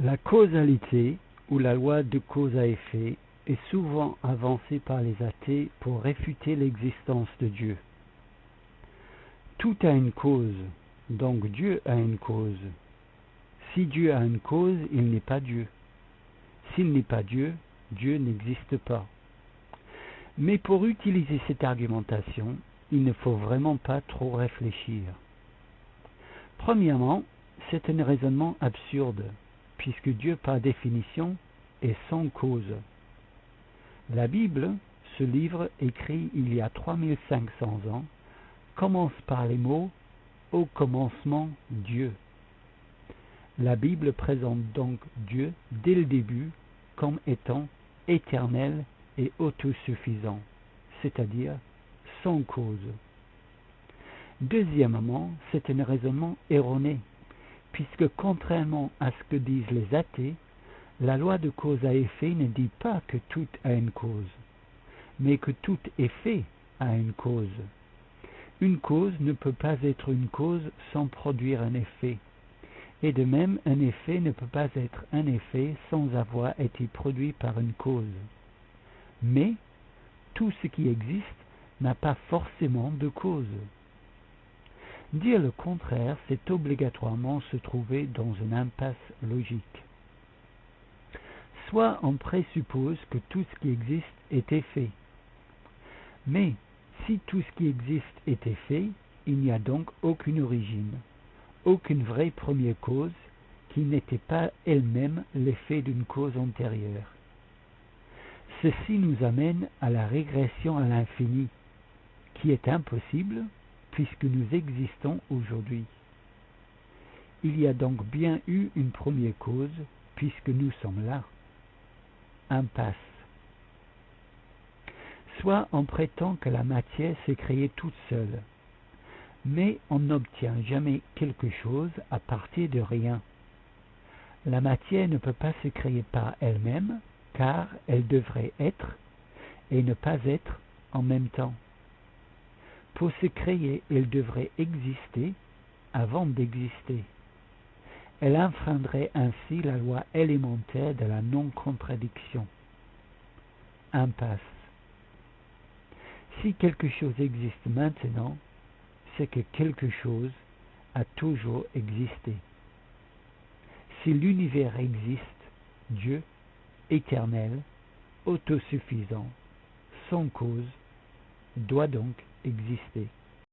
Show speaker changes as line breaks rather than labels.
La causalité, ou la loi de cause à effet, est souvent avancée par les athées pour réfuter l'existence de Dieu. Tout a une cause, donc Dieu a une cause. Si Dieu a une cause, il n'est pas Dieu. S'il n'est pas Dieu, Dieu n'existe pas. Mais pour utiliser cette argumentation, il ne faut vraiment pas trop réfléchir. Premièrement, c'est un raisonnement absurde, puisque Dieu, par définition, est sans cause. La Bible, ce livre écrit il y a 3500 ans, commence par les mots « Au commencement, Dieu ». La Bible présente donc Dieu dès le début comme étant éternel et autosuffisant, c'est-à-dire sans cause. Deuxièmement, c'est un raisonnement erroné, puisque contrairement à ce que disent les athées, la loi de cause à effet ne dit pas que tout a une cause, mais que tout effet a une cause. Une cause ne peut pas être une cause sans produire un effet, et de même un effet ne peut pas être un effet sans avoir été produit par une cause. Mais tout ce qui existe n'a pas forcément de cause. Dire le contraire, c'est obligatoirement se trouver dans une impasse logique. Soit on présuppose que tout ce qui existe est effet. Mais si tout ce qui existe est effet, il n'y a donc aucune origine, aucune vraie première cause qui n'était pas elle-même l'effet d'une cause antérieure. Ceci nous amène à la régression à l'infini, qui est impossible puisque nous existons aujourd'hui. Il y a donc bien eu une première cause puisque nous sommes là. Impasse. Soit on prétend que la matière s'est créée toute seule, mais on n'obtient jamais quelque chose à partir de rien. La matière ne peut pas se créer par elle-même, car elle devrait être et ne pas être en même temps. Pour se créer, elle devrait exister avant d'exister. Elle enfreindrait ainsi la loi élémentaire de la non-contradiction. Impasse. Si quelque chose existe maintenant, c'est que quelque chose a toujours existé. Si l'univers existe, Dieu, éternel, autosuffisant, sans cause, doit donc exister.